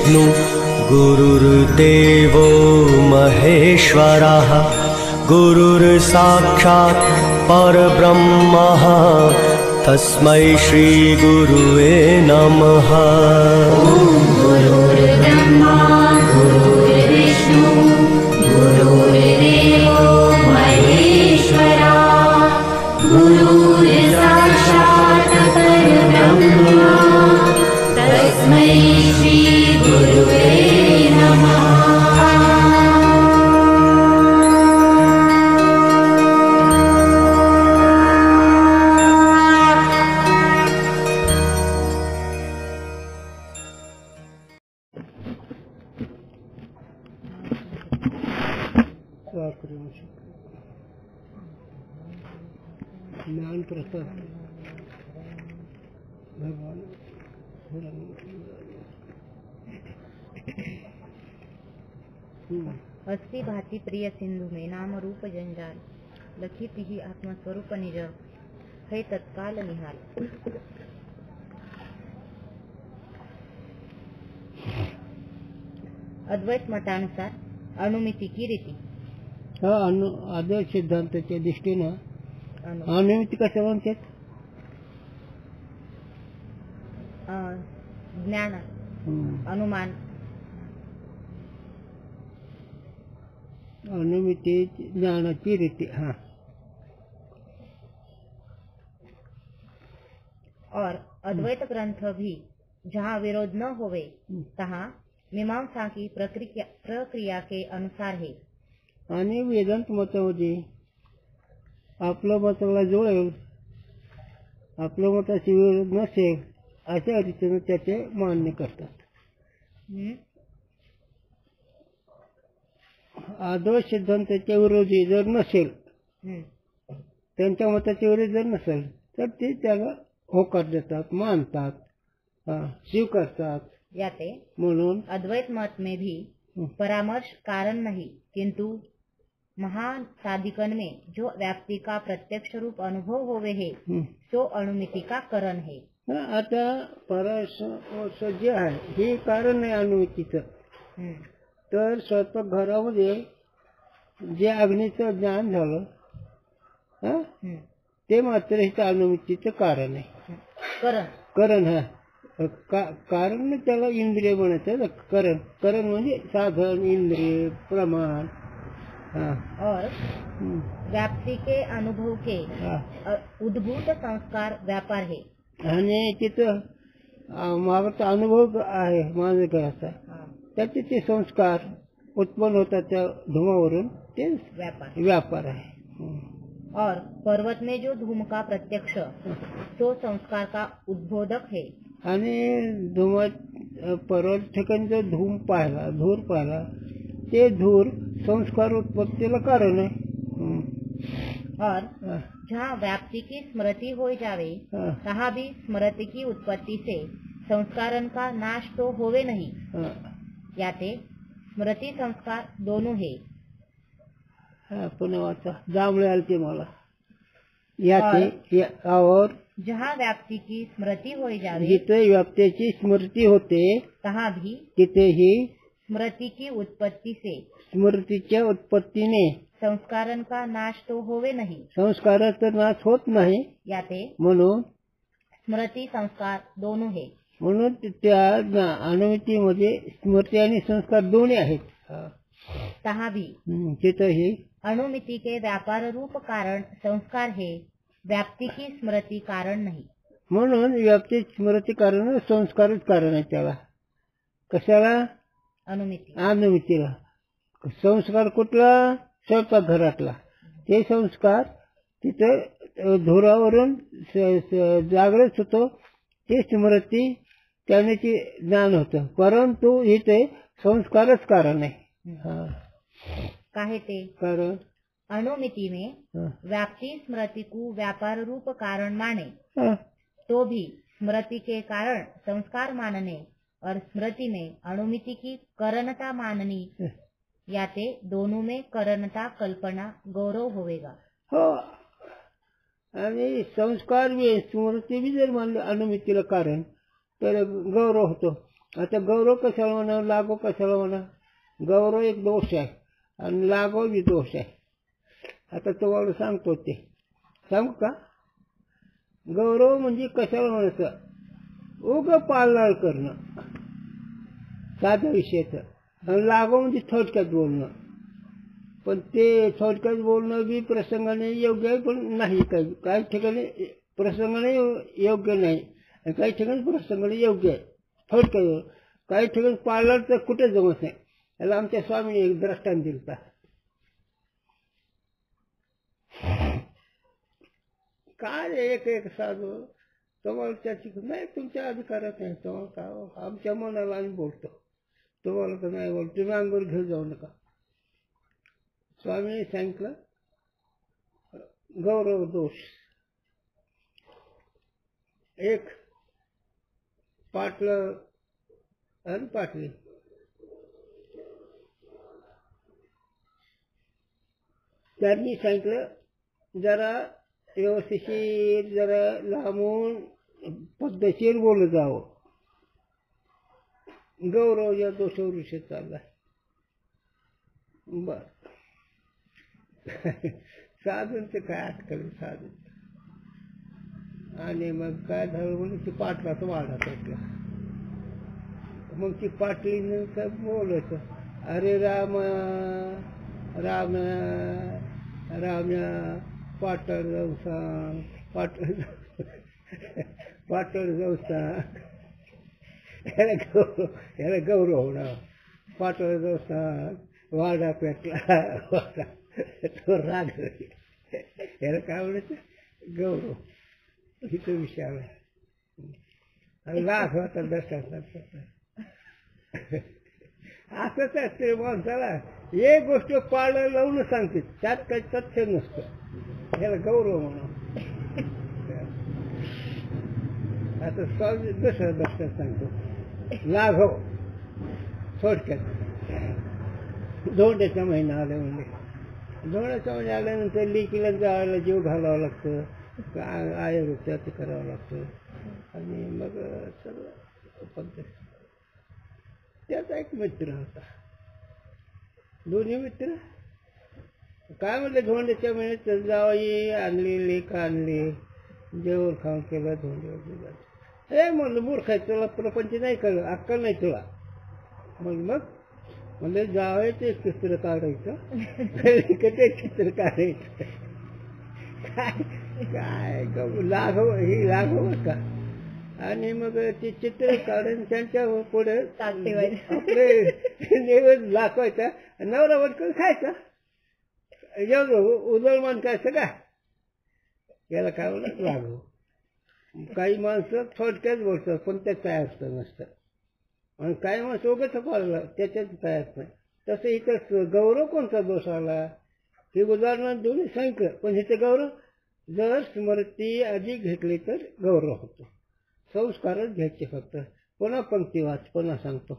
गुरुर्विष्णु गुरुर्देवो महेश्वरः गुरुर्साक्षात् परब्रह्मः तस्मै श्री गुरुवे नमः। गुरुर्ब्रह्मा गुरुर्विष्णु गुरुर्देवो महेश्वरा गुरुर्साक्षात् परब्रह्म तस्मै श्री गुरुवे नमः। ज्ञान प्रसाद भगवान अस्ति भाति प्रिय सिंधु में नाम रूप जंजाल लखित ही आत्मस्वरूप निज है तत्काल निहाल। अद्वैत मतानुसार अनुमिति की रीती अद्वैत सिद्धांताच्या दृष्टीनं अनुमिती कसं म्हणतात? ज्ञान अनुमान अनुमिती ज्ञानाची रीती। हाँ और अद्वैत ग्रंथ भी जहाँ विरोध न होवे तहाँ मीमांसा की प्रक्रिया के अनुसार है। आणि वेदांत मतामध्ये आपलं मताला जुळेल आपल्या मताशी विरोध नसेल अशा रीतीने त्याचे मान्य करतात। अद्वैत सिद्धांताच्या विरोधी जर नसेल त्यांच्या मताच्या विरोधी जर नसेल तर ते त्याला होकार देतात मानतात स्वीकारतात। याते म्हणून अद्वैत मत में भी परामर्श कारण नहीं किंतु महान साधिकन में जो व्याप्ति का प्रत्यक्ष रूप अनुभव होवे है सो अनुमिति का कारण है। आता परामर्श जे आहे हे कारण आहे अनुमितीचं। तर स्वयंपाकघरामध्ये जे अग्नीचं ज्ञान झालं ते मात्र हे अनुमितीचं कारण आहे। कारण हा कारण त्याला इंद्रिय म्हणायचं। कारण म्हणजे साधन इंद्रिय प्रमाण। और व्याप्ति के अनुभव के उद्भूत संस्कार व्यापार है। आणि तिथं माझा अनुभव आहे माझ्या घराचा त्याचे ते संस्कार उत्पन्न होतात त्या धुमावरून ते व्यापार आहे। और पर्वत में जो धूम का प्रत्यक्ष तो संस्कार का उद्बोधक है। आणि धुमा पर्वत ठिकाणी जो धूर पाहिला ते धूर संस्कार उत्पत्तीला कारण आहे। और जहाँ व्याप्ति की स्मृति हो जावे तहाँ भी स्मृति की उत्पत्ति से संस्कारन का नाश तो होवे नहीं। याते स्मृति संस्कार दोनों है। पुन्हा वाचा जांभळे आलते मला याते और जहाँ व्याप्ति की स्मृति हो जावे जिथे व्याप्तीची स्मृती होते तहाँ भी तिथेही स्मृति की उत्पत्ति से स्मृतीच्या उत्पत्तीने संस्कारन का नाश तो होवे नहीं। संस्काराचा नाश होत नाही। याते म्हणून स्मृति संस्कार दोनों है। म्हणून त्या अनुमितीमध्ये स्मृती आणि संस्कार दोन्ही आहेत। तहाँ भी तिथेही अनुमिति के व्यापार रूप कारण संस्कार है व्याप्ति की स्मृति कारण नहीं। म्हणून व्याप्ती स्मृती कारण संस्कारच कारण आहे त्याला। कशाला? अनुमितीला। संस्कार कुठला? स्वयंपाकघरातला। ते संस्कार तिथे धुरावरून जागृत होतो ते स्मृती त्याने ज्ञान होतं परंतु इथे संस्कारच कारण आहे। काहे ते कारण अनुमिति में व्याप्ति स्मृति को व्यापार रूप कारण माने तो भी स्मृति के कारण संस्कार मानने और स्मृति में अनुमिति की करणता माननी याते दोनों में करणता कल्पना गौरव होवेगा। हो आणि संस्कार भी स्मृती भी जर मानले अनुमितीला कारण तर गौरव होतो। आता गौरव कशाला म्हणा, लागो कशाला म्हणा. गौरव एक दोष आहे आणि लागो बी दोष आहे. आता तुम्हाला सांगतो ते, सांगू का. गौरव म्हणजे कशाला म्हणायचं, उग पालनाळ करणं साध्या विषयाचं. आणि लागो म्हणजे थोडक्यात बोलणं. पण ते थोडक्यात बोलणं बी प्रसंगाने योग्य आहे, पण नाही. काही ठिकाणी प्रसंगाने योग्य नाही आणि काही ठिकाणी प्रसंगाने योग्य आहे. थोडक्यात काही ठिकाणी पाळलं तर कुठे जमत नाही. याला आमच्या स्वामीने एक दृष्टांत दिलता. काय एक एक साधू तुम्हाला त्याची नाही, तुमच्या अधिकारात नाही. तुम्हाला काय, आमच्या मनाला आम्ही बोलतो, तुम्हाला तर नाही बोलतो, तुम्ही अंगावर घेऊन जाऊ नका. स्वामीने सांगितलं गौरव दोष. एक पाटलं आणि पाटली, त्यांनी सांगितलं जरा व्यवस्थिशीर, जरा लांबून पद्धतशीर बोलत जावं. गौरव या दोषावर विषय चालला. बर साधूंचं काय अटकल साधून. आणि मग काय झालं म्हणून ती पाटलाच वाढा पेटला. मग ती पाटलीनं काय बोलायचं, अरे रामा राम्या राम्या पाटळ जाऊ सांग, पाटळ जाऊ सांग. याला गौरव होणार. पाटळ जाऊ सांग, वाडा पेटला, तो राग. याला काय म्हणायचं, गौरव. इथं विषय आला. लाख होता दर्शनाचा. असंच असते माणसाला, एक गोष्ट पाळलं लावून सांगते, त्यात काही तथ्य नसतं. याला गौरव म्हणा. आता दुसरं दर्शन सांगतो. लाघव थोडक्यात. धोंड्याचा महिना आला म्हणजे, धोंड्याचा महिना आल्यानंतर लेकीला जायला जीव घालावं लागतं, आयुर्वेद करावं लागतं. आणि मग सगळं पद्धत. त्याचा एक मित्र होता, दोन्ही मित्र. काय म्हणले, धोंड्याच्या महिन्यात जावई आणली, लेख आणली, जेवण खाऊन केलं, धोंड्यावर. हे म्हणलं मूर्ख आहे, तुला प्रपंच नाही कळलं, अक्कल नाही तुला. मग म्हणजे जावयाचं चित्र काढायचं, ते चित्र काढायचं. काय लाघव, ही लाघव का. आणि मग ते चित्र काढून त्यांच्या पुढे आपले नैवेद्य दाखवायचा, नवरा वटकून खायचा. एवढं उदळमान काय सगळं. याला काय म्हणतात, लाघव. काही माणसं थोडक्यात बोलतात, पण त्यात काय अर्थ नसतं. आणि काही माणसं उगाच पाळलं, त्याच्यात काय अर्थ नाही. तसं इथं गौरव कोणता दोष आला हे उदाहरण दोन्ही सांगितलं. पण इथं गौरव जर स्मृती अधिक घेतली तर गौरव होतो. संस्कारच घ्यायचे फक्त. पुन्हा पंक्ती वाच, पुन्हा सांगतो.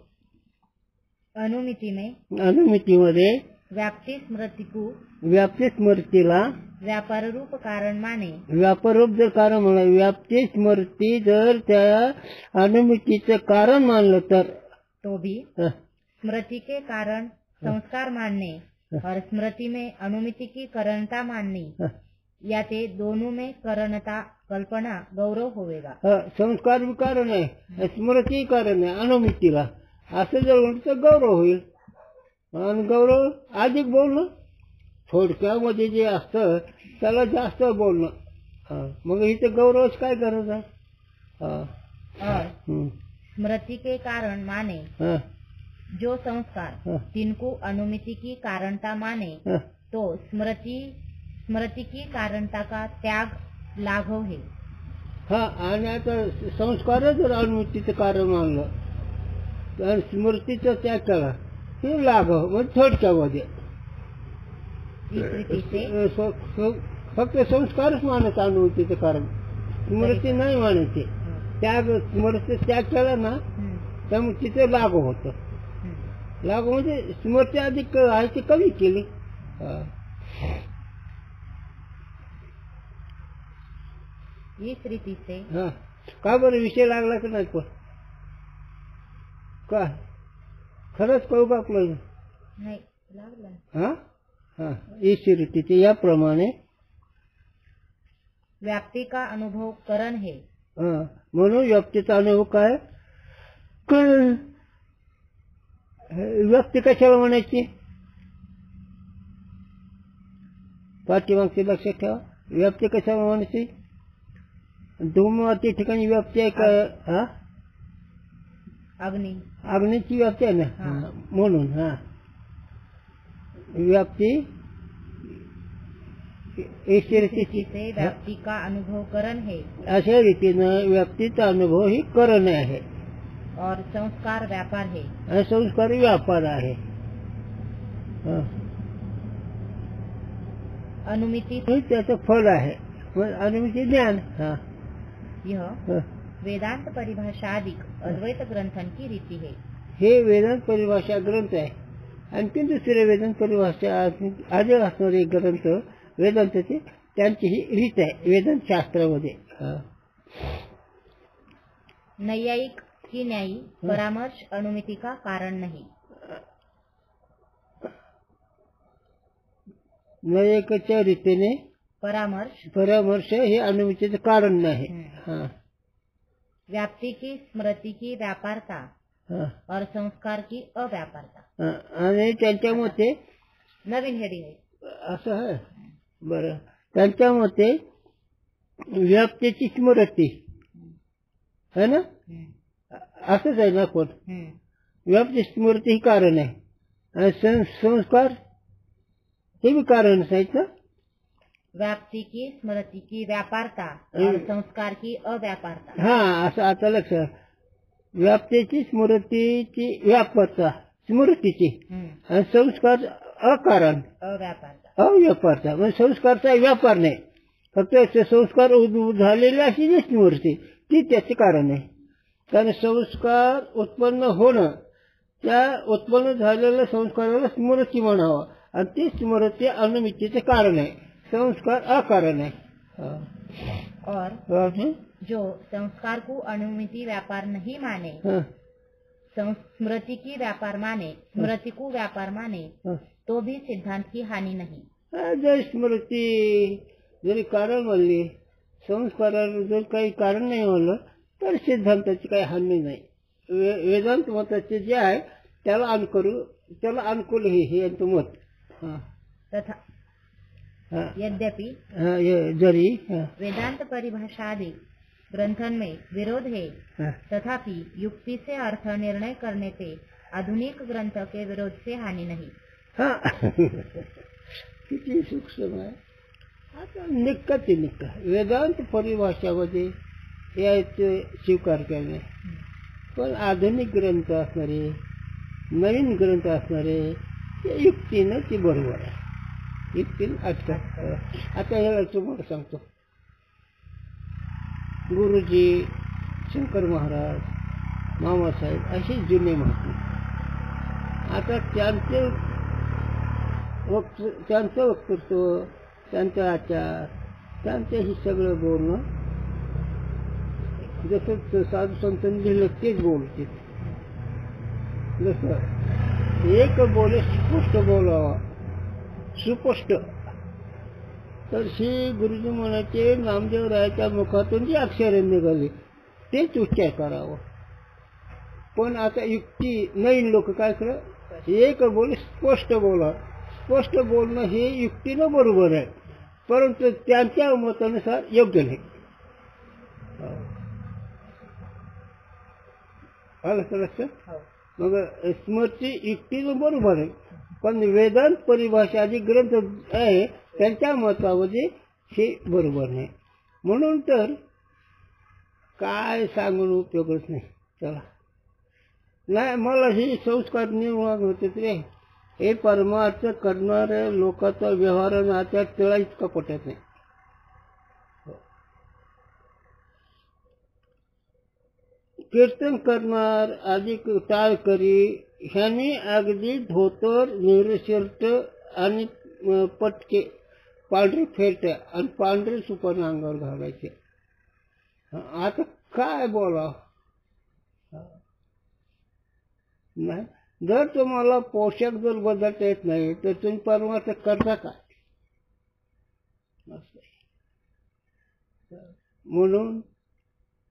अनुमितीमध्ये व्याप्ती स्मृती को, व्याप्ती स्मृतीला व्यापार रूप कारण माने. व्यापार रूप जर कारण म्हणा, व्याप्ती स्मृती जर त्या अनुमितीचं कारण मानलं तर तो भी स्मृति के कारण संस्कार मानने और स्मृति में अनुमिति की कारणता माननी, या ते दोनों में कारणता कल्पना गौरव होवेगा. संस्कार भी कारण आहे, स्मृती कारण आहे अनुमितीला. असं जर म्हणलं तर गौरव होईल. आणि गौरव अधिक बोलणं, थोडक्यामध्ये जे असतं त्याला जास्त बोलणं. मग इथे गौरवच काय गरज आहे. स्मृति के कारण माने जो संस्कार तिनको अनुमिति की कारणता माने, तो स्मृति की कारणता का त्याग लाघव है. आणि आता संस्कार जर अनुमितीचं कारण मानलं तर स्मृतीचा त्याग केला हे लाघव. म्हणजे थोडक्यामध्ये फक्त संस्कारच मानायचं अनुमितीचं कारण, स्मृती नाही मानायची. त्याग, स्मृती त्याग केला ना त्यामुळे तिथे लागू होतं. लागू म्हणजे स्मृती अधिक आहे ती कमी केली. इस रीति से का बरं विषय लागला की नाही. पण काय खरंच कळू का आपल्याला? नाही लागलं. हा हा ईश्वरीतीचे याप्रमाणे व्याप्ती का अनुभव करण है. म्हणून व्यक्तीचा अनुभव काय? व्यक्ती कशाला म्हणायची? पाठीमागचे लक्षात ठेवा. व्यक्ती कशाला म्हणायची? धूमवाती ठिकाणी व्यक्ती आहे का? हा अग्नी अग्नीची व्याप्ती आहे ना. म्हणून व्याप्ती ईश्वरीतीची व्याप्ती का अनुभव करण है. अशा रीतीनं व्यक्तीचा अनुभव ही करण आहे और संस्कार व्यापार है. आणि संस्कार व्यापार आहे. अनुमिति त्याचं फल आहे. अनुमिती ज्ञान. यह वेदांत परिभाषा आदि अद्वैत ग्रंथन की रीति है. हे वेदांत परिभाषा ग्रंथ आहे. आणखी दुसरे वेदांत परिभाषा आधी असणारे ग्रंथ वेदांताचे त्यांची ही रीत आहे वेदांत शास्त्रामध्ये. नैयायिक की न्यायी परामर्श अनुमिति का कारण नहीं. नैयायिकाच्या रीतीने परामर्श हे अनुमितीचं कारण नाही. व्याप्ति की स्मृति की व्यापारता और संस्कार की अव्यापारता. आणि त्यांच्या मते नवीन हेडिंग आहे. असं आहे. बरं. त्यांच्या मते व्याप्तीची स्मृती है ना, असंच आहे ना. कोण व्याप्ती स्मृती ही कारण आहे आणि संस्कार हे भी कारण आहेत ना. व्याप्ति की स्मृति की व्यापारता और संस्कार की अव्यापारता. असं आता लक्षात. व्याप्तीची स्मृतीची व्यापारता स्मृतीची आणि संस्कार अकारण अव्यापारता. म्हणजे संस्कारचा व्यापार नाही, फक्त संस्कार झालेले अशी जी स्मृती ती त्याचे कारण आहे. कारण संस्कार उत्पन्न होणं त्या उत्पन्न झालेल्या संस्काराला स्मृती म्हणावं आणि ती स्मृती अनुमितीचे कारण आहे. संस्कार अकारण है. और जो संस्कार को अनुमिति व्यापार नहीं माने, स्मृति की व्यापार माने, स्मृति को व्यापार माने, तो भी सिद्धांत की हानि नहीं. जर स्मृती जरी कारण म्हणली, संस्काराला जर काही कारण नाही म्हणलं तर सिद्धांताची काही हानी नाही. वेदांत मताचे जे आहे त्याला अनुकूल हे यांचं मत. तथा यद्यपि जरी वेदांत परिभाषा आदि ग्रंथन में विरोध है, तथापि युक्ति से अर्थ निर्णय करने पे आधुनिक ग्रंथ के विरोध से हानि नहीं. किती सूक्ष्म आहे. आता निक्का ते निक्का वेदांत परिभाषामध्ये याचे स्वीकार करणे, पण आधुनिक ग्रंथ असणारे नवीन ग्रंथ असणारे युक्तीनं ती बरोबर आहे. युक्तीनं आता ह्याला तुम्हाला सांगतो. गुरुजी, शंकर महाराज, मामासाहेब असे जुने महात्मे, आता त्यांचं वक्तृत्व, त्यांचा आचार, त्यांचं हे सगळं बोलणं जसं साधू संतांनी लिहिलं तेच बोलते. जसं एक बोले स्पष्ट बोलावा, सुस्पष्ट. तर श्री गुरुजी म्हणायचे नामदेव रायाच्या मुखातून जी अक्षरे निघाली तेच उच्चार करावं. पण आता युक्ती नवीन लोक काय करत, एक बोले स्पष्ट बोला. स्पष्ट बोलणं हे युक्तीनं बरोबर आहे, परंतु त्यांच्या मतानुसार योग्य नाही. आलं तर लक्षात. मग स्मृती युक्तीनं बरोबर आहे, पण वेदांत परिभाषा आदी ग्रंथ आहे त्यांच्या मतामध्ये हे बरोबर नाही. म्हणून तर काय सांगून उपयोगच नाही. चला नाही, मला हे संस्कार निर्माण होते रे. हे परमार्थ करणाऱ्या लोकांचा व्यवहार नात्यात त्याला इतका पटत नाही. कीर्तन करणार अधिक टाळकरी ह्यांनी अगदी धोतर, निळं शर्ट आणि पटके, पांढरे फेरटे आणि पांढरे सुपर्ण अंगावर घालायचे. आता काय बोलावं. नाही. जर तुम्हाला पोशाख जर बदलता येत नाही तर तुम्ही परमार्थ करता काय? म्हणून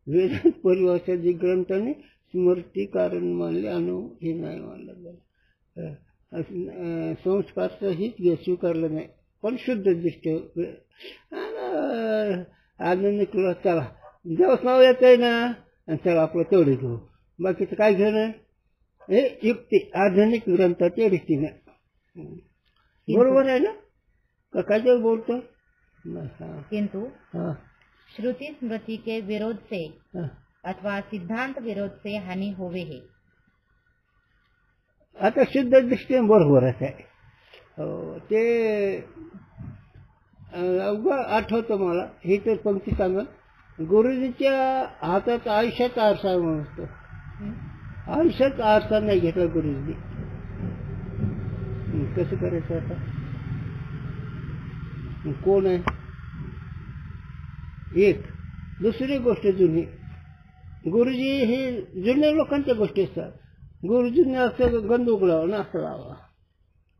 वेदांत परिभाषा जी ग्रंथाने स्मृती कारण मानले अनु हे नाही मानलं गेलं. संस्कारचं हीच स्वीकारलं नाही. पण शुद्ध दृष्टी आनंद तुला चला जेव्हा नाव येत आहे ना आणि चला आपलं तेवढे घेऊ, बाकीचं काय घेणं हे युक्ती आधुनिक ग्रंथाच्या रीतीने. बरोबर आहे ना का काय बोलतो? किंतु श्रुति स्मृति के विरोध से अथवा सिद्धांत विरोध से हानि होवे है. आता शुद्ध दृष्टीने बरोबरच आहे. ते आठवतं मला ही तर पंक्ती सांगा. गुरुजीच्या हातात आयुष्याचा आरसा म्हणतो. आयुष्याचा आरसा नाही घेतला गुरुजी. कसं करायचं आता? कोण आहे? एक दुसरी गोष्ट जुनी. गुरुजी ही जुन्या लोकांच्या गोष्टी असतात. गुरुजींनी असं गंध उघडावं ना असं लावा.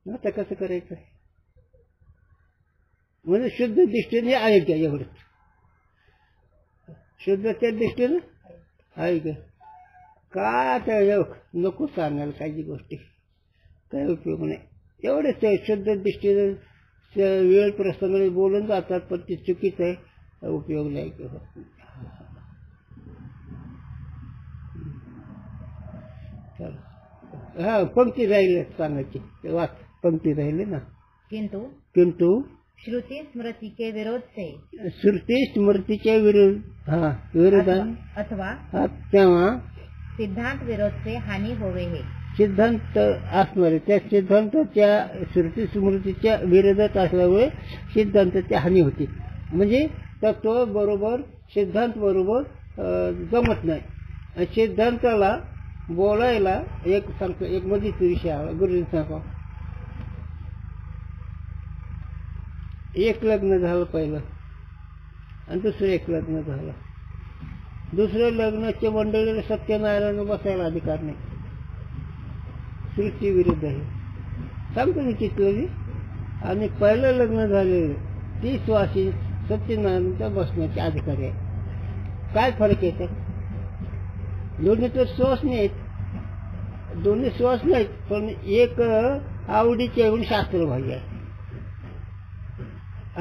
आता कसं करायचं? म्हणजे शुद्ध दृष्टीने आहे का? एवढंच शुद्धच्या दृष्टीने आहे का? काय आता नको सांगायला काही गोष्टी, काही उपयोग नाही. एवढेच आहे. शुद्ध दृष्टीने वेळ प्रसंगाने बोलून जातात पण ते चुकीचं आहे. उपयोग नाही किंवा हा पंक्ती राहिले सांगायची. वाच पंक्ती राहिले ना. किंतु श्रुति स्मृति के विरोध से श्रुती स्मृतीच्या विरोधान अथवा तेव्हा सिद्धांत विरोध से हानि होवे है. सिद्धांत असणारे त्या सिद्धांताच्या श्रुती स्मृतीच्या विरोधात असल्यामुळे सिद्धांताची हानी होती. म्हणजे तत्व बरोबर सिद्धांत बरोबर जमत नाही. सिद्धांताला बोलायला एक सांगतो. एक मधीच विषय आला. गुरुजी सांगा. एक लग्न झालं पहिलं आणि दुसरं एक लग्न झालं. दुसऱ्या लग्नाच्या मंडळीला सत्यनारायण बसायला अधिकार नाही. सृष्टी विरुद्ध आहे सांगतो मी चितलेली. आणि पहिलं लग्न झालेलं 30 वर्षी सत्यनारायणचा बसण्याचे अधिकारी आहे. काय फरक येतो? दोन्ही तर श्वास नाहीत. दोन्ही श्वास नाहीत पण एक आवडीचे म्हणून शास्त्र भाग्य आहे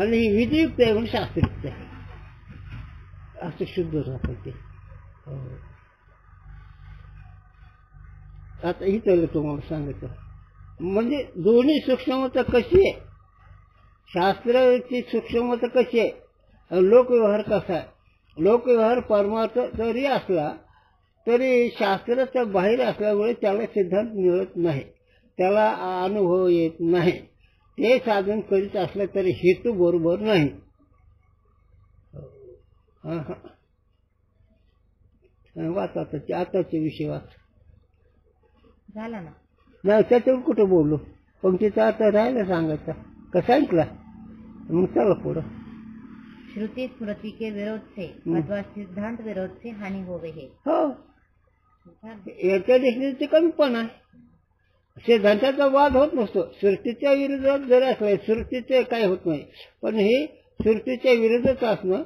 आणि विधियुक्त आहे म्हणून शास्त्रयुक्त आहे. असं शुद्ध राहतं ते. आता ही तर तुम्हाला सांगतो. म्हणजे दोन्ही सूक्ष्मता कशी आहे, शास्त्राची सूक्ष्मता कशी आहे, लोकव्यवहार कसा आहे. लोकव्यवहार परमार्थ जरी असला तरी शास्त्राच्या बाहेर असल्यामुळे त्याला सिद्धांत मिळत नाही, त्याला अनुभव येत नाही. ते साधन करीत असलं तरी हेतू बरोबर नाही. वाचा आताचे विषय वाच. झाला ना. नाही त्याच्यावर कुठं बोललो. पंक्तीचा अर्थ राहिला सांगायचा का सांगितला. मग चला पुढं. श्रुति स्मृति के विरोध से अथवा सिद्धांत विरोध से हानि होवे है. हो याच्या दृष्टीने कमी पण आहे. सिद्धांताचा वाद होत नसतो. सृष्टीच्या विरोधात जर असलं सृष्टीचे काही होत नाही. पण हे सृष्टीच्या विरोधात असणं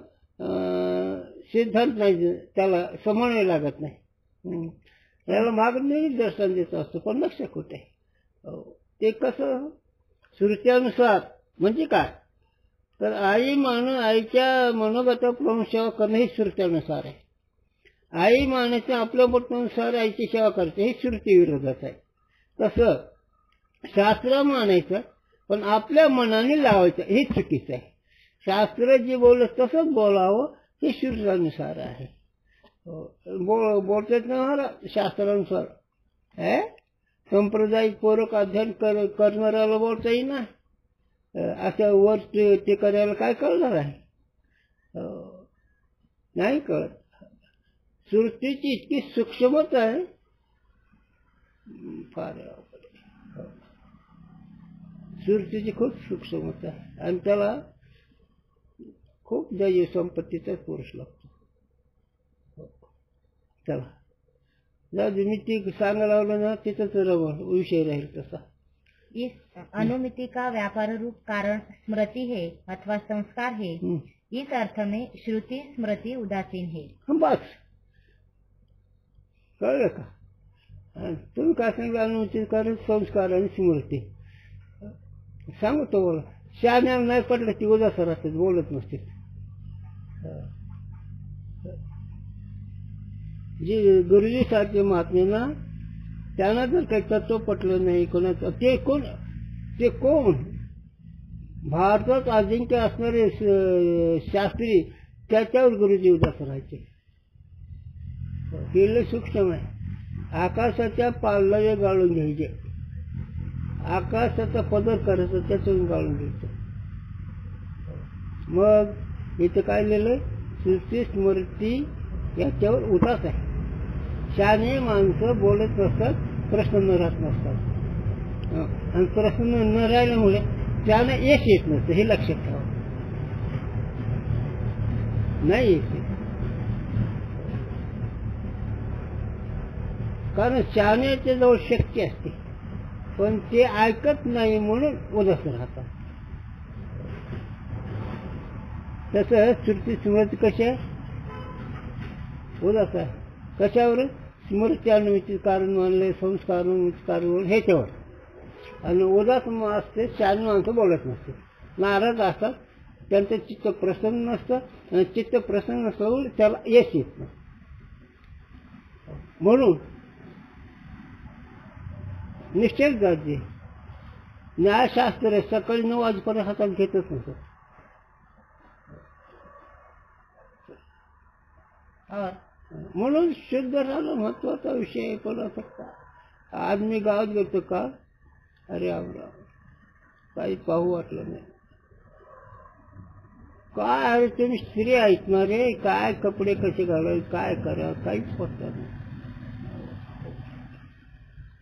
सिद्धांत नाही, त्याला समन्वय लागत नाही. त्याला मागणी दर्शन देत असतो पण लक्ष कुठे. ते कसं सृष्टीनुसार म्हणजे काय तर आईच्या मनोगताप्रमाणे सेवा करणं ही सृष्टीनुसार आहे. आई मानाच्या आपल्या मतानुसार आईची सेवा करते हे सृष्टी विरोधात आहे. तसं शास्त्र मानायचं पण आपल्या मनाने लावायचं हे चुकीचं आहे. शास्त्र जे बोललं तसंच बोलावं हे सृष्टीनुसार आहे. बोलतात ना शास्त्रानुसार. सांप्रदायिक पूर्वक अध्ययन करणाऱ्याला बोलता येईल ना. अशा वर ते करायला काय कळणार आहे? नाही कळत. सृष्टीची इतकी सूक्ष्मता आहे फार. सृष्टीची खूप सूक्ष्मता आहे आणि त्याला खूप दैव संपत्तीचा पुरुष लागतो. चला जाऊ दे, मी ती सांगायला लावलं ना तिथंच विषय राहील तसा. इस अनुमिति का व्यापार रूप कारण स्मृति है अथवा संस्कार है, इस अर्थ में श्रुति स्मृति उदासीन है. बस कळलं का? तुम्ही काय सांगितलं? अनुमिति कारण संस्कार आणि स्मृती सांगतो. बोला शहाण्याला नाही पडलं ती उदास राहते, बोलत नसते. जे गुरुजी सारखे महात्मे ना, त्यांना जर काही तत्व पटलं नाही कोणाचं, ते कोण भारतात अजिंक्य असणारे शास्त्री, त्याच्यावर गुरुजी उदास राहायचे. केलं सूक्ष्म आहे. आकाशाच्या पालवे गाळून घ्यायचे, आकाशाचा पदर करायचा, त्याच्यावरून गाळून घ्यायचं. मग इथं काय लिहिलं? सृष्टी स्मृती याच्यावर उदास आहे. शहाणे माणसं बोलत नसतात, प्रश्न न राहत नसतात, आणि प्रश्न न राहिल्यामुळे त्यांना यश येत नसतं. हे लक्षात ठेवा. नाही येत, कारण शहाण्याच्या जवळ शक्ती असते, पण ते ऐकत नाही म्हणून उदास राहतात. तसं श्रुती स्मृती कशी आहे? उदास आहे. कशावर? स्मृती अनुमिती कारण मानले, संस्कार अनुमिती कारण मानले, ह्याच्यावर. आणि उदास असते, शहाणी माणसं बोलत नसते, नाराज असतात, त्यांचं चित्त प्रसन्न नसतं, आणि चित्त प्रसन्न नसल्यामुळे त्याला यश येत नाही. म्हणून निश्चित गरजे न्यायशास्त्र सकाळी 9 वाजेपर्यंत हातात घेतच नसतं. म्हणून शुद्ध राहणं महत्वाचा विषय आहे. पण आता आज मी गावात गेलो का, अरे आमरा काही पाहू वाटलं नाही. काय अरे तुम्ही स्त्री आहेत ना रे, काय कपडे कसे घालावे, काय करा, काहीच पटत नाही.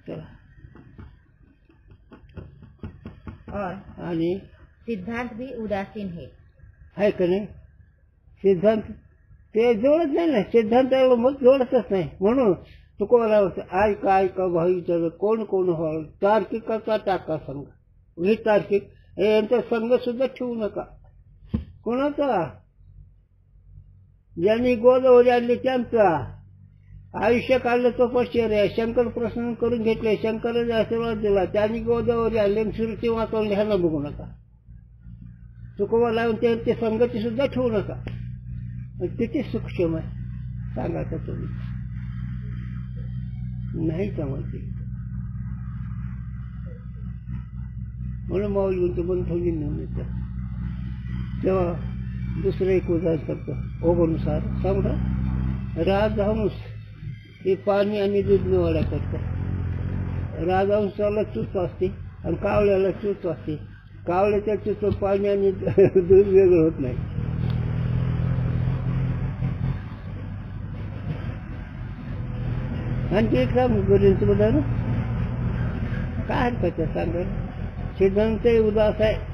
चला. आणि सिद्धांत भी उदासीन है का नाही? सिद्धांत ते जोडत नाही ना, सिद्धांताला मग जोडतच नाही. म्हणून तुकोला ऐका भाई कोण व्हावं, तार्किकाचा टाका संघ, हे तार्किक यांचा संघ सुद्धा ठेवू नका. कोणाचा? ज्यांनी गोदावरी आणली त्यांचा. आयुष्य काढलं तो पश्चिम आहे. शंकर प्रसन्न करून घेतले, शंकराने आशीर्वाद दिला, त्यांनी गोदावरी आणली, श्रुती वाचवली, ह्यांना बघू नका. तुकोबा लावून त्यांची संगती सुद्धा ठेवू नका. किती सूक्ष्म आहे सांगा का तुम्ही? नाही समजते. म्हणून माऊली म्हणतो बंद ठेवली नाही. तेव्हा दुसरं एक उदाहरण करतो ओघनुसार सांगा. राजहंस हे पाणी आणि दूध निवाडा करतो. राजहंसाला चूच असते आणि कावळ्याला चूच असते. कावळ्याच्या चूच पाणी आणि दूध वेगळं होत नाही. आणखी एक सांग गुरुंचं उदाहरण काय हरकत आहे सांगा. सिद्धांत उदास आहे.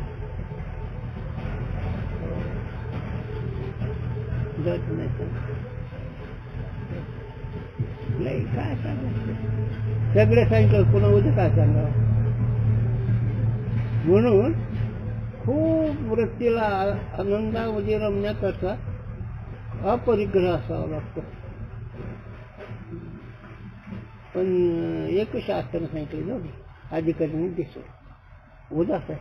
नाही काय सांगायचं, सगळे सांगितलं, पुन्हा उद्या काय सांगावं. म्हणून खूप वृत्तीला आनंदामध्ये रमण्याकरता अपरिग्रह असावा लागतो. पण एक शास्त्र सांगितलं जाऊ अधिकाऱ्यांनी दिसतो उदास आहे.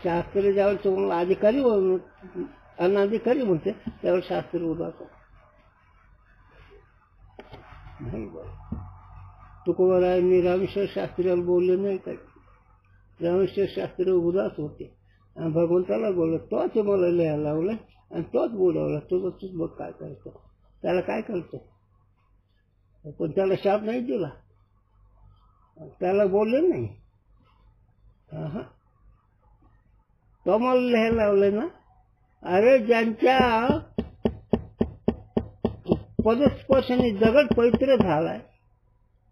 शास्त्र ज्यावेळेस तुम्हाला अधिकारी अनाधिकारी म्हणते त्यावेळेस शास्त्र उदास आहे. नाही बरं तुकोबारायांनी रामेश्वर शास्त्रीला बोलले नाही काय. रामेश्वर शास्त्री उदास होते आणि भगवंताला बोलले, तोच मला लिहायला लावलं आणि तोच बोलावला, तूच बघ काय करतो. त्याला काय करतो, पण त्याला शाप नाही दिला, त्याला बोलले नाही. तो मला लिहायला लावलं ना. अरे ज्यांच्या पदस्पर्शाने जगत पवित्र झालाय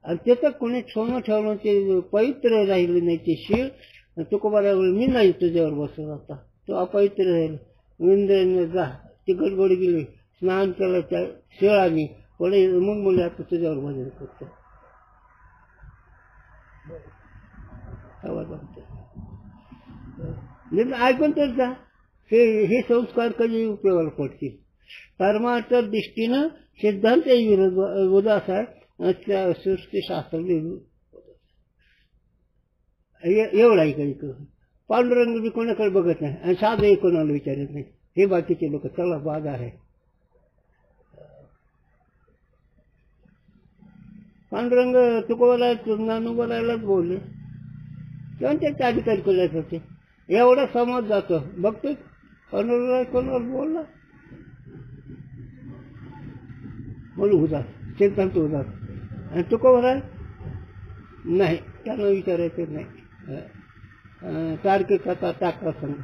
आणि त्याचं कोणी सोनं ठेवलं ते पवित्र राहिलं नाही. ते शीळ तुकोबारा मी नाही तुझ्यावर बसत होता, तो अपवित्र राहिला. इंद्राने जा ती गडबड गेली, स्नान केलं त्या शिळाने पुढे मग मुली आता तुझ्यावर भजन करतो. आवाज आमचा ऐकून तर जा. हे संस्कार कधी उपयोगाला पडतील. परमार्थ दृष्टीनं सिद्धांत विरोध असा आहे, सृष्टीशास्त्र एवढा इकडे. पांडुरंग बी कोणाकडे बघत नाही आणि साधंही कोणाला विचारत नाही. हे बाकीचे लोक चला बाद आहे. पांडुरंग तुकोबाला ज्ञानोबालाच बोलले तेव्हा त्याचे अधिकारी कोणाच होते. एवढा समज जातो बघतो. पांडुरंग कोणाला बोलला म्हणून उदास सिद्धांत उदास. आणि तुकोबाला नाही, त्यांना विचारायचं नाही. तार्किक कथा टाका संघ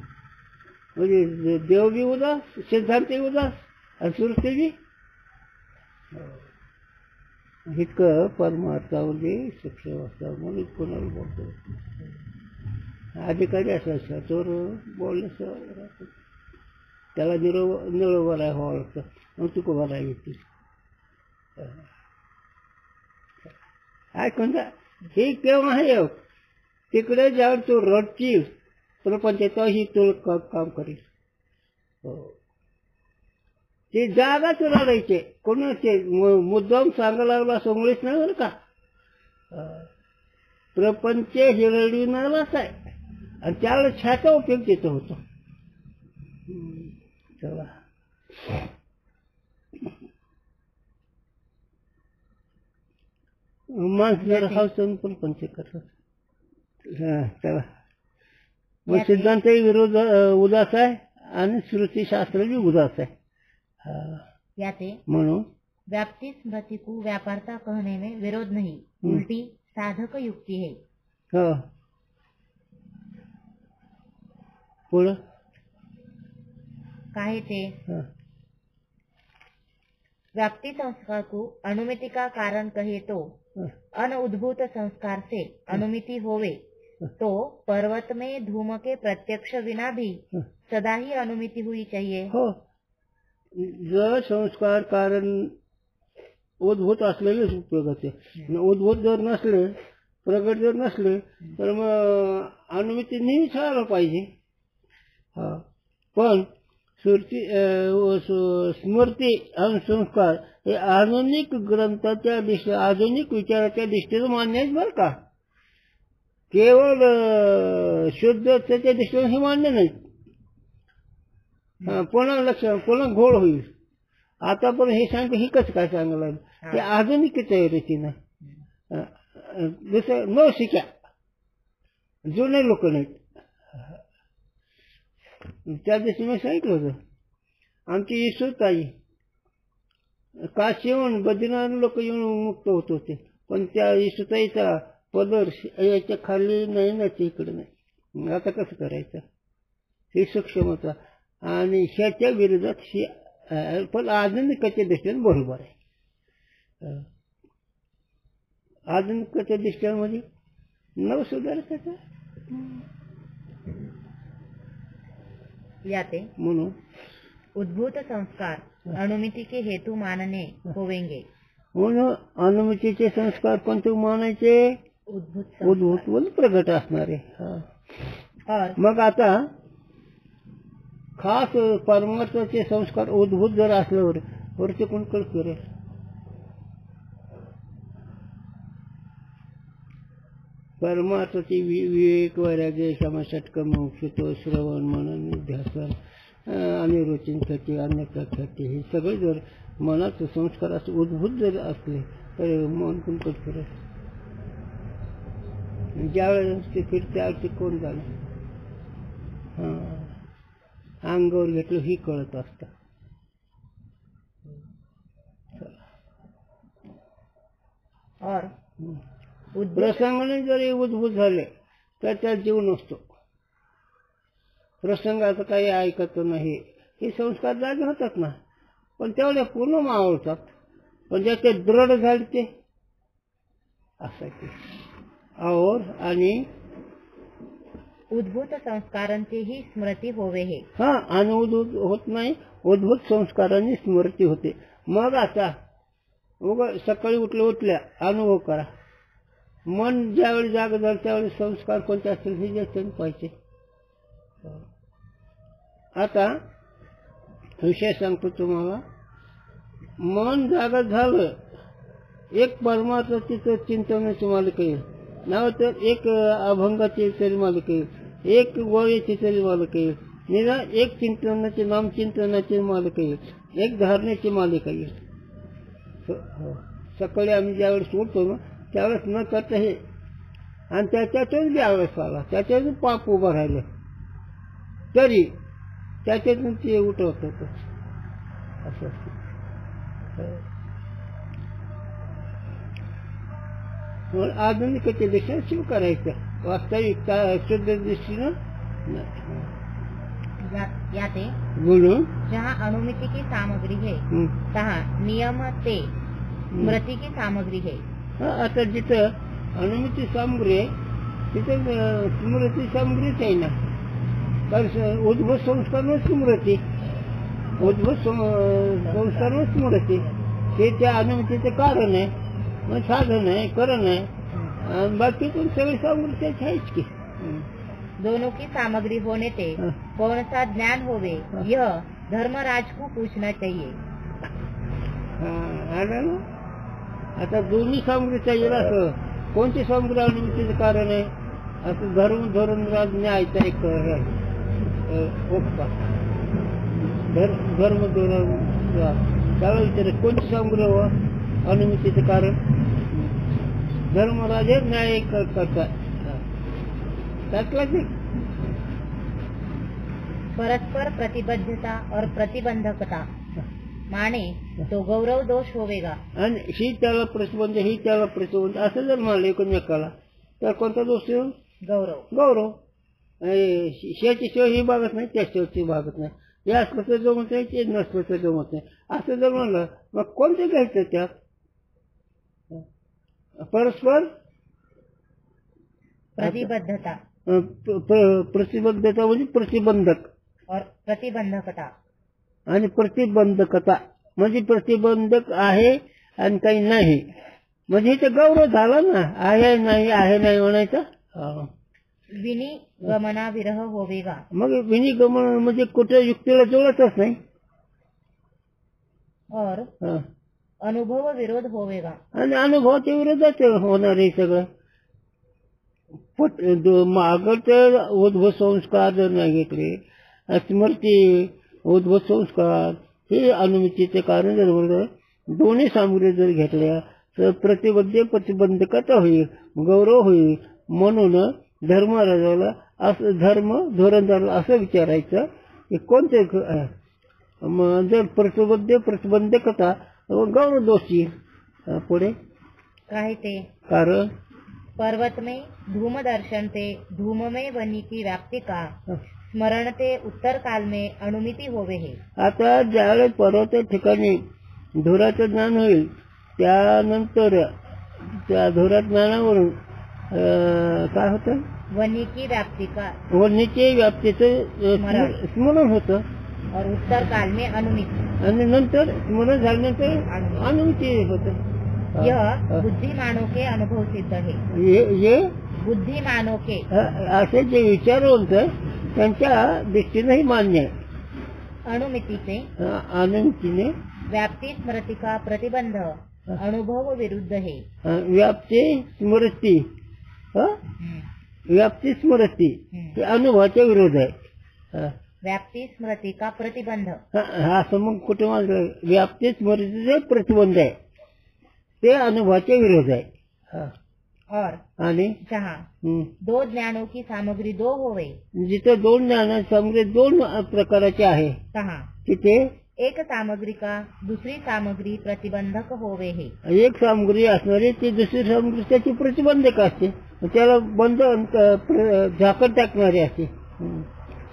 म्हणजे देव बी उदास, सिद्धांतही उदास आणि सृष्टी बी. इतकं परमार्थामध्ये शिक्षण असतं म्हणून कोणाला बोलतो. अधिकारी असायचा चोर बोलण्याचं त्याला निरोबरा व्हावं लागतं. मग तू कोणाला येते ऐकून जा. हे केव्हा आहे तिकडे ज्यावेळी तू रडची प्रपंच ही तुला काम करेल. ते जागाच रडायचे कोणाचे मुद्दाम सांगायला लागला असं मुळीच नाही बरं का. प्रपंच हिरडविणाराच आहे आणि त्याला छाचा उपयोग तिथं होतो. चला माणसं हावसन पण पंच करतात. चला मग सिद्धांतही विरोध उदास आहे आणि श्रुतिशास्त्र बी उदास आहे. याते म्हणून व्याप्ति स्मृति को व्यापारता कहने में विरोध नहीं, उल्टी साधक युक्ति है. हो पुढं काहे ते व्याप्ति संस्कार को अनुमिति का कारण कहे तो अनउद्भूत संस्कार से अनुमिति होवे तो पर्वत में धूम के प्रत्यक्ष विना भी सदा ही अनुमिति हुई चाहिए. हो जर संस्कार कारण उद्भूत असलेलेच उपयोगाचे. उद्भूत जर नसले प्रगट जर नसले तर मग अनुमिती नेहमीच राहायला पाहिजे. पण स्मृती आणि संस्कार हे आधुनिक ग्रंथाच्या दृष्टी आधुनिक विचाराच्या दृष्टीनं मान्य आहेत बरं का. केवळ शुद्धतेच्या दृष्टीनं हे मान्य नाही. पुन्हा लक्ष पुन्हा घोळ होईल. आता पण हे सांगतो ही कसं काय सांगायला ते आधुनिकच्या रीतीनं दुसरं न शिक्या जुने लोक नाहीत. त्या दिवशी मी सांगितलं होतं आमची ईश्वरताई काशी येऊन बद्रीनाथ लोक येऊन मुक्त होत होते पण त्या ईश्वरताईचा पदर याच्या खाली नाही ना ते इकडे नाही. आता कसं करायचं ही सक्षमता आणि ह्याच्या विरोधात ही पण आधुनिकतेच्या दृष्टीने बरोबर आहे. आधुनिकतेच्या दृष्टीमध्ये नव सुधारायचं याते म्हणून उद्भूत संस्कार अनुमिति के हेतु मानने होवेंगे. म्हणून अनुमितीचे संस्कार कोणते मानायचे उद्भूत व प्रगट असणारे. मग आता खास परमार्थाचे संस्कार उद्भूत जर असल्यावर वरचे कोण करेल. परमार्थाचे विवेक वैराग्य क्षमाषटक मोक्षतो श्रवण मनन ध्यासन आणि रुचींसाठी अन्यसाठी हे सगळे जर मनाचे संस्कार असे उद्भूत जर असले तर मन कोण करेल. ज्यावेळेस ते फिरते कोण झालं अंगावर घेतलं ही कळत असतं. प्रसंगाने जरी उद्भूत झाले तर त्यात जीव नसतो. प्रसंगाचं काही ऐकत नाही. हे संस्कार जागे होतात ना पण तेवढे पूर्ण मावळतात. पण ज्याचे दृढ झाले ते असं और आणि उद्भूत संस्कारांची ही स्मृती होवे हे. आणि उद्भूत होत नाही. उद्भूत संस्कारांनी स्मृती होते. मग आता उगा सकाळी उठल्या अनुभव करा. मन ज्यावेळी जागा झालं त्यावेळी संस्कार कोणते असतील हे जास्त पाहिजे. आता विषय सांगतो तुम्हाला. मन जागा झालं एक परमार्थाची तर चिंतनाची मालिका येईल, नाव तर एक अभंगाची तरी मालिका येईल, एक गोळ्याची तरी मालिका येईल, निरा एक चिंतनाची नामचिंतनाची मालिका येईल, एक धारण्याची मालिका येईल. सकाळी आम्ही ज्यावेळेस उठतो ना त्यावेळेस न करता हे, आणि त्याच्यातून बी आवेश आला, त्याच्यातून पाप उभं राहिलं तरी त्याच्यातून ते उठवत होतं. असं आधुनिकतेच्या दृष्टीनं शिव करायचं, वास्तविकता शुद्ध दृष्टीनं याते बोलून जहाँ अनुमिति की सामग्री है तहाँ नियम ते स्मृति की सामग्री है. आता जिथं अनुमिती सामग्री आहे तिथं स्मृती सामग्रीच आहे ना. कारण उद्भव संस्कार स्मृती, उद्भव संस्कार स्मृती ते त्या अनुमितीचं कारण आहे, मग साधन आहे, करण आहे, बाकी पण सगळी सामग्री त्याची आहेच की. दोनों की सामग्री होने ते कौन सा ज्ञान होवे यह धर्मराज को पूछना चाहिए. आता दोन्ही सामग्री चाहिए असं कोणती सामग्री अनुमितीचं कारण आहे असं धर्म धर्मराज न्यायचा एक धर्म त्यावेळेस विचार कोणती सामग्री हवं अनुमितीचं कारण. धर्मराज न्याय करतात परस्पर प्रतिबद्धता और प्रतिबंधकता माने तो गौरव दोष होवेगा. आणि ही त्याला प्रतिबंध ही त्याला प्रतिबंध असं जर मानलं एकमेकाला तर कोणता दोष येईल. गौरव शिवाय ही भागत नाही, त्याशिवायची भागत नाही, हे असलं तर जमत नाही, ते नसलं तर जमत नाही, असं जर म्हणलं मग कोणते घ्यायचं त्यात. परस्पर प्रतिबद्धता प्रतिबद्धता म्हणजे प्रतिबंधक और प्रतिबंधकता, आणि प्रतिबंधकता म्हणजे प्रतिबंधक आहे आणि काही नाही म्हणजे इथे गौरव झाला ना. आहे नाही म्हणायचा. विनिगमना विरह होवेगा. मग विनिगमन म्हणजे कुठे युक्तीला जुळतच नाही. और अनुभव विरोध होवेगा. आणि अनुभवाच्या विरोधात होणार आहे सगळं. मागं तर उद्भव संस्कार जर नाही घेतले, स्मृती उद्भव संस्कार हे अनुमितीचे कारण जर म्हणलं, दोन्ही सामग्री जर घेतल्या तर प्रतिबंधकता होईल, गौरव होईल. म्हणून धर्मराजाला असं धर्म धोरणदाराला असं विचारायचं की कोणते जर प्रतिबंधकता गौरव दोषी. पुढे काय ते कारण पर्वत में धूम दर्शन ते धूम में वनी की व्याप्ति का स्मरण ते उत्तर काल में अनुमिती होवे है. आता ज्यावेळेस पर्वत ठिकाणी धुराचं ज्ञान होईल त्यानंतर त्या धुरा ज्ञानावरून काय होतं. वनी की व्याप्ति का वनीची व्याप्तीचं स्मरण होतं और उत्तर काल में अनुमिती, आणि नंतर स्मरण झाल्यानंतर अनुमिती होतं. यह बुद्धिमानों के अनुभव सिद्ध है. ये बुद्धिमानों के असे जे विचारवंत त्यांच्या दृष्टीने मान्य आहे. अनुमितीने व्याप्ति स्मृति का प्रतिबंध अनुभव विरुद्ध है. व्याप्ती स्मृती हे अनुभवाच्या विरोध आहे. व्याप्ति स्मृति का प्रतिबंध हा मग कुठे मानलं व्याप्ती स्मृतीचे प्रतिबंध आहे ते अनुभवाचे विरोध आहे. और आणि जहाँ दो ज्ञानों की सामग्री दो होवे, जिथे दोन ज्ञानाची सामग्री दोन प्रकारची आहे तहाँ तिथे एक सामग्री का दुसरी सामग्री प्रतिबंधक होवे है. एक सामग्री असणारी ती दुसरी सामग्री त्याची प्रतिबंधक असते, त्याला बंद झाकण टाकणारी असते.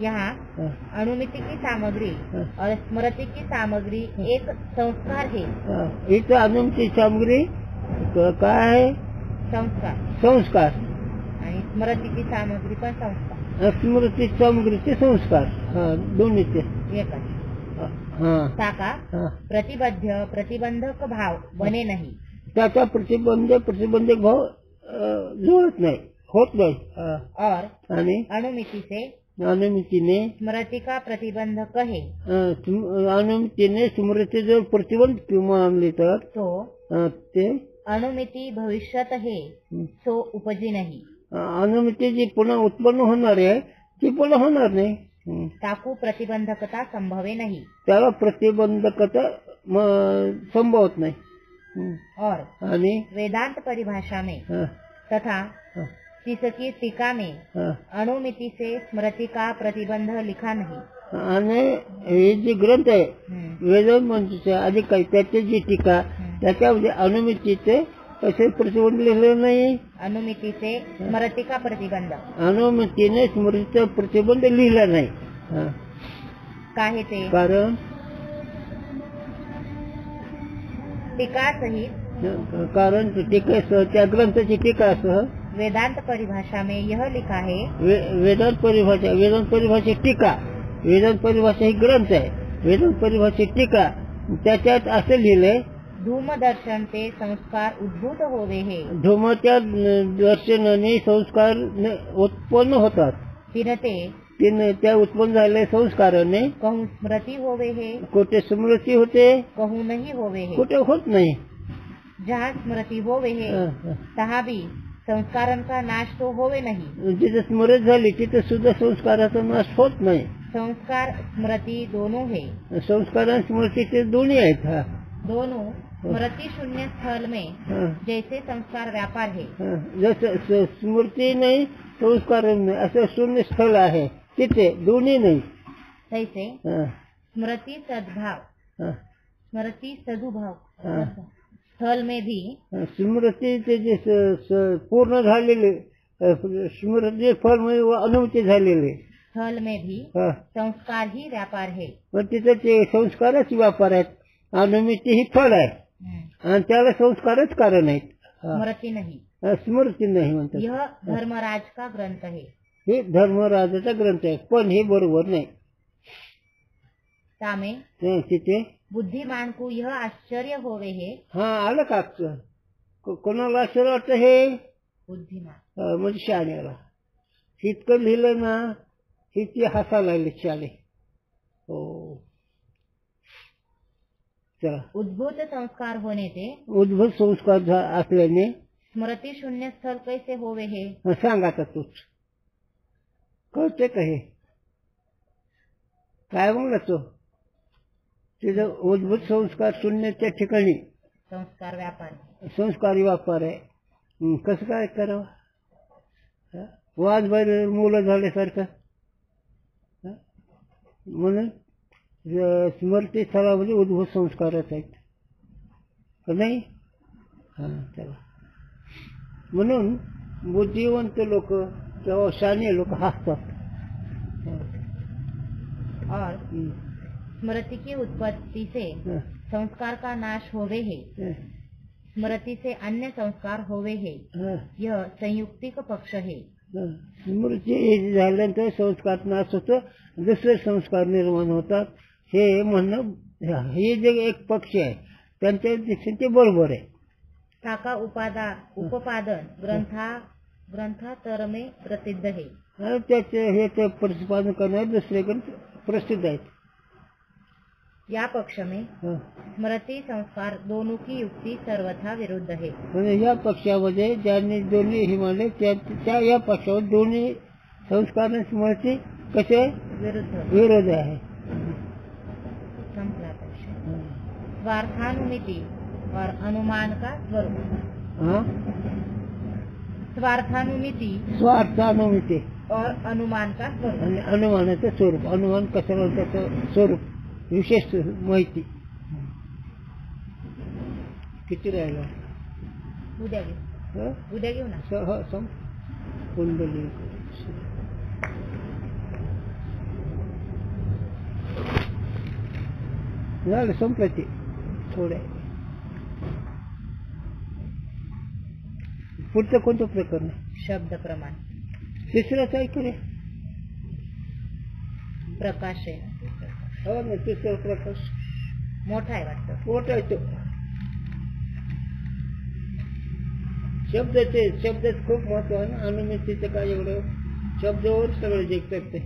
यहाँ अनुमिति की सामग्री और स्मृति की सामग्री एक संस्कार है. इथं अनुमिति सामग्री काय आहे. संस्कार आणि स्मृतीची सामग्री पण संस्कार. स्मृती सामग्रीचे संस्कार दोन्हीचे एकच. ताका प्रतिबंधक भाव बने नाही. त्याचा प्रतिबंधक भाव जुळत नाही, होत नाही. और आणि अनुमिति से अनुमितीने स्मृति का प्रतिबंधक है अनुमितीने स्मृती जर प्रतिबंध मानली तर तो ते अनुमिति भविष्यत है सो उपजी नहीं. अनुमिती जी पुन्हा उत्पन्न होणार आहे ती पुन्हा होणार नाही. ताकू प्रतिबंधकता संभवे नहीं. त्याला प्रतिबंधकता संभवत नाही. और आणि वेदांत परिभाषा में तथा तिसकी टीका में अनुमिति से स्मृति का प्रतिबंध लिखा नहीं. आणि हे जे ग्रंथ आहे वेदांत मंत्राचे अधिक काही त्याची जी टीका त्याच्यामध्ये अनुमितीचे कसे प्रतिबंध लिहिलेलं नाही. अनुमिति से स्मृति का प्रतिबंध अनुमितीने स्मृतीचा प्रतिबंध लिहिला नाही. काहे ते कारण टीका सहित कारण टीकेसह त्या ग्रंथाची टीकासह वेदांत परिभाषा में यह लिखा है. वेदांत परिभाषा टीका वेदांत परिभाषा ही ग्रंथ आहे. वेदांत परिभाषा टीका त्याच्यात असं लिहिलंय धूम दर्शन ते संस्कार उद्भूत होवे हे. धूमच्या दर्शनाने संस्कार उत्पन्न होतात. तिने त्या उत्पन्न झालेल्या संस्काराने कहूँ स्मृति होवे हे कुठे स्मृती होते कहूँ नहीं होवे हे. कुठे होत नाही. जहाँ स्मृति होवे हे तहाँ भी संस्कारन का नाश तो होवे नहीं. जिथे स्मृती झाली तिथे सुद्धा संस्काराचा नाश होत नाही. संस्कार स्मृति दोनों है. संस्कार आणि स्मृती ते दोन्ही आहेत. दोनों स्मृति शून्य स्थल में जैसे संस्कार व्यापार है. जसं स्मृती नाही संस्कार नाही असं शून्य स्थल आहे तिथे दोन्ही नाही. तैसे स्मृति सदुभाव स्थल में भी स्मृतीचे जे पूर्ण झालेले स्मृती फल म्हणजे अनुमती झालेले स्थल में भी संस्कार ही व्यापार है. पण तिथे ते संस्कारच व्यापार आहेत. अनुमिती ही फळ आहे आणि त्याला संस्कारच कारण आहेत. स्मृति नहीं. स्मृती नाही म्हणतात. यह धर्मराज का ग्रंथ है. हे धर्मराजाचा ग्रंथ आहे पण हे बरोबर नाही. तामे तिथे बुद्धिमान को यह आश्चर्य होवे है. आलं का कोणाला आश्चर्य वाटतं हे बुद्धिमान म्हणजे शाळेला इतकं लिहिलं ना ही ती हसायला लागली शाळे. हो चला. उद्भूत संस्कार होने ते उद्भूत संस्कार असल्याने स्मृति शून्य स्थल कैसे होवे हे. सांग आता तूच कळते का हे काय म्हणलं तो तिथं उद्भूत संस्कार शून्यच्या ठिकाणी संस्कार व्यापार आहे. कसं काय करावं वाद बाहेर मुलं झाल्यासारखं. म्हणून स्मृती स्थळामध्ये उद्भूत संस्कारच आहेत का नाही. चला म्हणून बुद्धिवंत लोक किंवा शाने लोक हसतात. और स्मृति की उत्पत्ति से संस्कार का नाश होवे है. स्मृति से अन्य संस्कार होवे है. यह संयुक्तिक पक्ष है. स्मृती झाल्यानंतर संस्कार नाश होतो दुसरे संस्कार निर्माण होतात हे म्हणणं हे जे एक पक्ष आहे त्यांच्या दृष्टीने ते बरोबर आहे. ताका उपादान ग्रंथातर में प्रसिद्ध है. त्याचे हे ते प्रतिपादन करणारे दुसरे ग्रंथ प्रसिद्ध आहेत. या पक्ष में स्मृति संस्कार दोनों की युक्ति सर्वथा विरुद्ध है. म्हणजे या पक्षामध्ये ज्यांनी दोन्ही हे मानले त्या या पक्षावर दोन्ही संस्कार आणि स्मृती कसे विरोध आहे. संपला पक्ष. स्वार्थानुमिति और अनुमान का स्वरूप. स्वार्थानुमिति और अनुमान का स्वरूप. आणि अनुमानाचं स्वरूप. अनुमान कशाला त्याचं स्वरूप विशेष माहिती. किती राहिला उद्या घेऊ ना. कुंडली झालं संपलं ते थोडे. पुढचं कोणतं प्रकरण शब्द प्रमाण. तिसरंच ऐकूया प्रकाश आहे. हो ना, तिसरा प्रकार मोठा आहे वाटतं. मोठा आहे तो. शब्दात खूप महत्व आहे ना. अनुमितीचं काय एवढं, शब्दावर सगळं जग करते.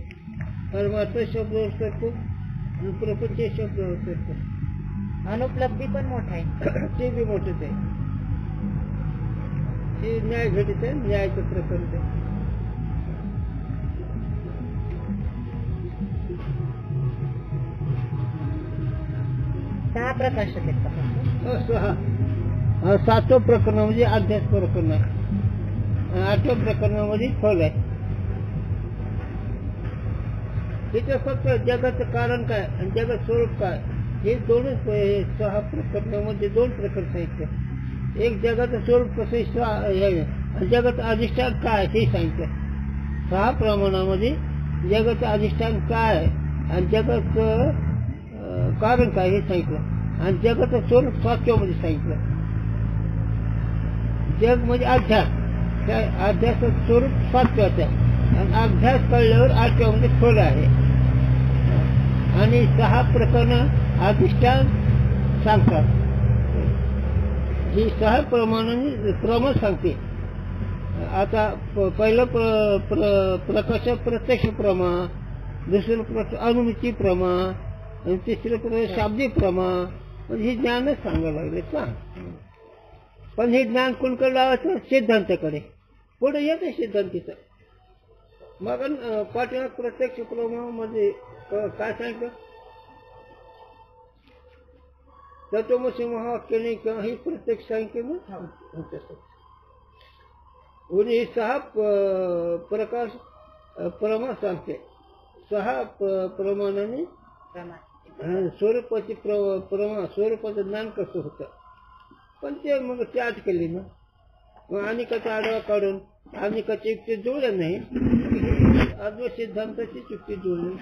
परमात्मा शब्दावर करतो आणि प्रपंच शब्दावर करतो. अनुपलब्धी पण मोठा आहे. ते बी मोठंच आहे. ते न्याय घडीत आहे, न्यायचं प्रकरण आहे. सहा प्रकाश आहेत का? सातवं प्रकरण म्हणजे अध्यास प्रकरण आहे. आठव्या प्रकरणामध्ये फल आहे. तिथे फक्त जगाचं कारण काय आणि जगात स्वरूप काय हे दोनच. सहा प्रकरणामध्ये दोन प्रकार सांगितले. एक जगाचं स्वरूप कसं आणि जगाचं अधिष्ठान काय हे सांगितलं. सहा प्रमाणामध्ये जगाचं अधिष्ठान काय आणि जगाचं कारण काय हे सांगितलं आणि जगाचं स्वरूप सातव्यामध्ये सांगितलं. जग म्हणजे अध्यास, त्या अध्यासाचं स्वरूप सातव्याचं आहे आणि अध्यास कळल्यावर आठव्यामध्ये फल आहे. आणि सहा प्रकरण अधिष्ठान सांगतात. ही सहा प्रमाणाने प्रमाण सांगते. आता पहिलं प्रकाश प्रत्यक्ष प्रमा, दुसरं अनुमिती प्रमा आणि तिसरं शाब्दिक प्रमा. म्हणजे हे ज्ञानच सांगायला लागले का. पण हे ज्ञान कोणकडे लावायचं, सिद्धांताकडे. पुढे येतं सिद्धांतीचं. मग पाठीमाग प्रत्यक्ष प्रमाणामध्ये काय सांगितलं, तत्वमसी महावाक्याने किंवा ही प्रत्यक्ष सांगितलं ना. उन्ही सहा प्रकाश प्रमा सांगते. सहा प्रमाणाने स्वरूपाची प्रमा, स्वरूपाचं ज्ञान कसं होतं. पण ते मग ते अटकली ना. मग अनेकाचा आडवा काढून अनेकाची युक्ती जुळल्या नाही. अद्वैत सिद्धांताची युक्ती जुळली.